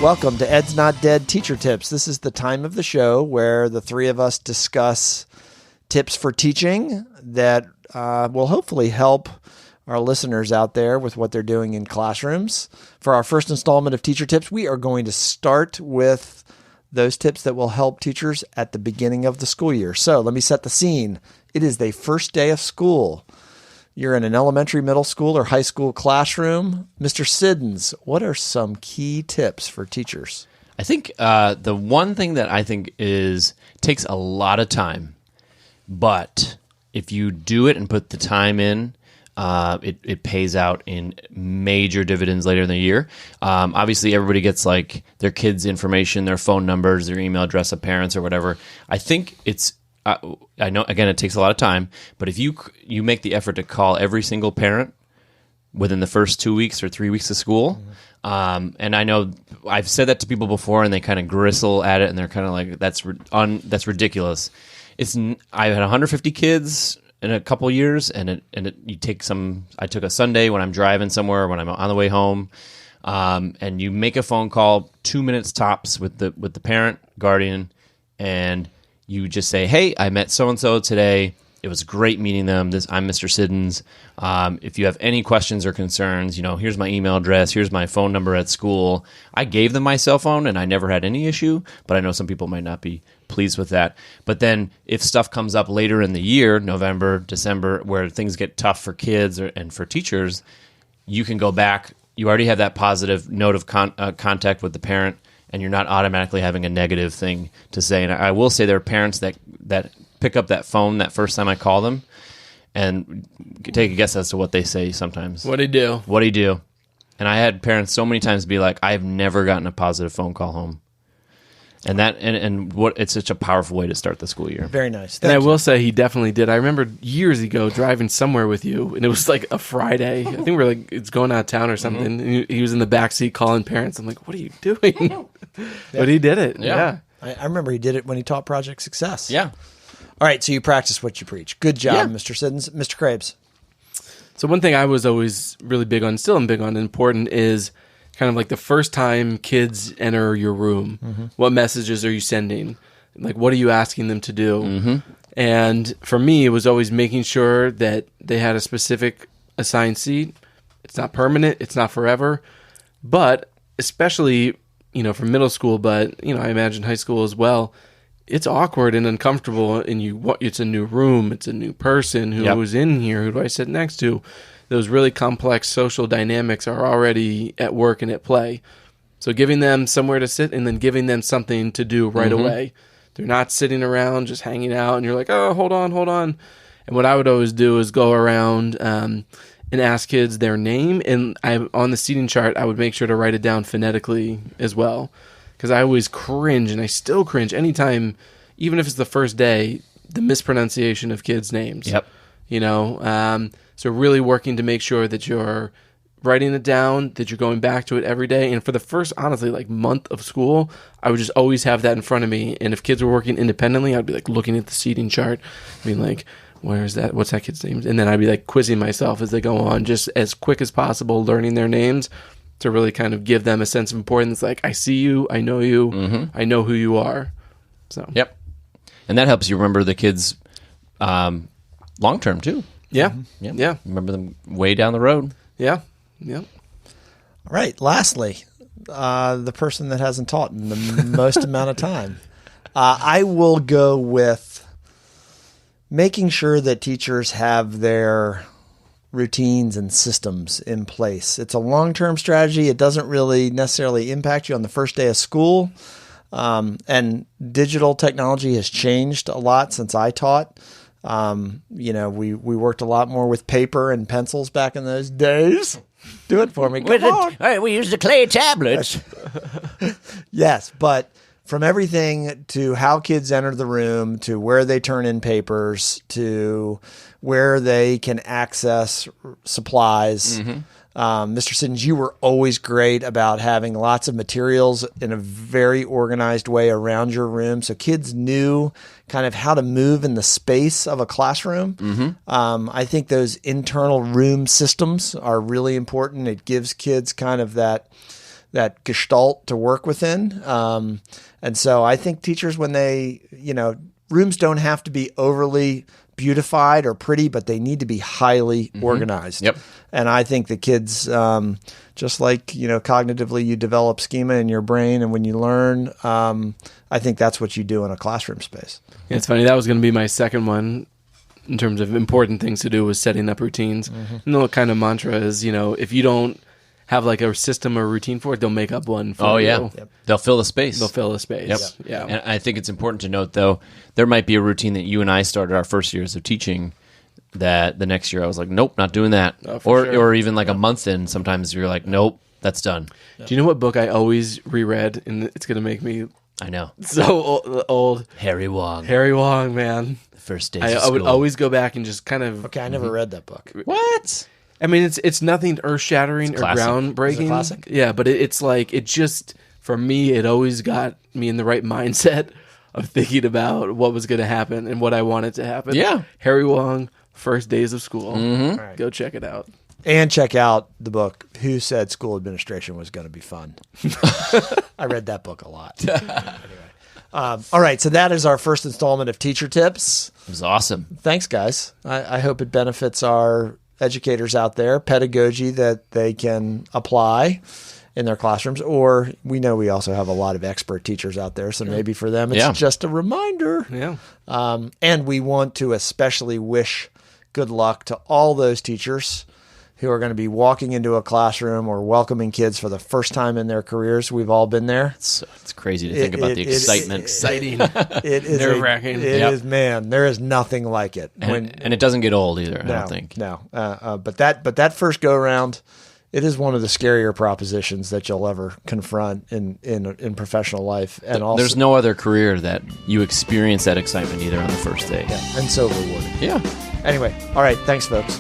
Welcome to Ed's Not Dead Teacher Tips. This is the time of the show where the three of us discuss tips for teaching that will hopefully help our listeners out there with what they're doing in classrooms. For our first installment of Teacher Tips, we are going to start with those tips that will help teachers at the beginning of the school year. So let me set the scene. It is the first day of school. You're in an elementary, middle school, or high school classroom. Mr. Siddons, what are some key tips for teachers? I think the one thing that I think takes a lot of time, but if you do it and put the time in, it pays out in major dividends later in the year. Obviously, everybody gets like their kids' information, their phone numbers, their email address of parents or whatever. I think it's I know, again, it takes a lot of time, but if you make the effort to call every single parent within the first 2 weeks or 3 weeks of school, and I know I've said that to people before, and they kind of gristle at it, and they're kind of like, that's ridiculous. I had 150 kids in a couple years, and you take some. I took a Sunday when I'm driving somewhere, when I'm on the way home, and you make a phone call, 2 minutes tops with the parent, guardian, and you just say, hey, I met so-and-so today. It was great meeting them. I'm Mr. Siddons. If you have any questions or concerns, here's my email address. Here's my phone number at school. I gave them my cell phone, and I never had any issue, but I know some people might not be pleased with that. But then if stuff comes up later in the year, November, December, where things get tough for kids and for teachers, you can go back. You already have that positive note of contact with the parent, and you're not automatically having a negative thing to say. And I will say there are parents that pick up that phone that first time I call them and take a guess as to what they say sometimes. What'd he do? And I had parents so many times be like, I've never gotten a positive phone call home. And it's such a powerful way to start the school year. Very nice. And I will say he definitely did. I remember years ago driving somewhere with you, and it was like a Friday. I think we're like, it's going out of town or something. Mm-hmm. And he was in the backseat calling parents. I'm like, what are you doing? But he did it. Yeah. I remember he did it when he taught Project Success. Yeah. All right, so you practice what you preach. Good job, Mr. Siddons. Mr. Krabs. So one thing I was always really big on, still am big on, and important is kind of like the first time kids enter your room, what messages are you sending? Like, what are you asking them to do? Mm-hmm. And for me, it was always making sure that they had a specific assigned seat. It's not permanent. It's not forever. But especially, for middle school, but, I imagine high school as well, it's awkward and uncomfortable. And it's a new room. It's a new person who's in here. Who do I sit next to? Those really complex social dynamics are already at work and at play. So giving them somewhere to sit and then giving them something to do right away. They're not sitting around just hanging out and you're like, oh, hold on. And what I would always do is go around and ask kids their name. And on the seating chart, I would make sure to write it down phonetically as well. Because I always cringe, and I still cringe anytime, even if it's the first day, the mispronunciation of kids' names. Yep. So really working to make sure that you're writing it down, that you're going back to it every day. And for the first, honestly, month of school, I would just always have that in front of me. And if kids were working independently, I'd be looking at the seating chart, being like, where's that? What's that kid's name? And then I'd be quizzing myself as they go on, just as quick as possible, learning their names to really kind of give them a sense of importance. Like, I see you, I know you, I know who you are. So, yep. And that helps you remember the kids long term too. Yeah. Mm-hmm. Yeah. Remember them way down the road. Yeah. Yeah. All right. Lastly, the person that hasn't taught in the most amount of time. I will go with making sure that teachers have their routines and systems in place. It's a long-term strategy. It doesn't really necessarily impact you on the first day of school. And digital technology has changed a lot since I taught. We worked a lot more with paper and pencils back in those days. Do it for me. Come on. We used the clay tablets. Yes, but from everything to how kids enter the room, to where they turn in papers, to where they can access supplies. Mr. Siddons, you were always great about having lots of materials in a very organized way around your room, so kids knew kind of how to move in the space of a classroom. I think those internal room systems are really important. It gives kids kind of that that gestalt to work within. And so I think teachers, when they, rooms don't have to be overly beautified or pretty, but they need to be highly organized. Yep. And I think the kids, just like, cognitively you develop schema in your brain, and when you learn, I think that's what you do in a classroom space. Yeah, it's funny. That was going to be my second one in terms of important things to do, was setting up routines. And the kind of mantra is, if you don't have like a system or routine for it, they'll make up one for you. Yep. They'll fill the space. They'll fill the space. Yep. Yeah. And I think it's important to note, though, there might be a routine that you and I started our first years of teaching that the next year I was like, nope, not doing that. Or even like a month in, sometimes you're like, nope, that's done. Do you know what book I always reread? And it's going to make me I know. so old. Harry Wong. Harry Wong, man. The first days of I would school. always go back and just kind of... Okay, I never read that book. What? I mean, it's nothing earth-shattering or classic. groundbreaking. Is it classic? Yeah, but it's like, it just, for me, it always got me in the right mindset of thinking about what was going to happen and what I wanted to happen. Yeah. Harry Wong, First Days of School. Mm-hmm. Right. Go check it out. And check out the book, Who Said School Administration Was Going to Be Fun? I read that book a lot. Anyway. All right, so that is our first installment of Teacher Tips. It was awesome. Thanks, guys. I hope it benefits our educators out there, pedagogy that they can apply in their classrooms. Or we know we also have a lot of expert teachers out there, so maybe for them it's just a reminder. Yeah. And we want to especially wish good luck to all those teachers who are going to be walking into a classroom or welcoming kids for the first time in their careers. We've all been there. It's crazy to think about the excitement. Exciting. It is Nerve-wracking. It is, man. There is nothing like it. And it doesn't get old either, I don't think. No. But that first go around, it is one of the scarier propositions that you'll ever confront in professional life. And also, there's no other career that you experience that excitement either on the first day. and so rewarding. Yeah. Anyway, all right. Thanks, folks.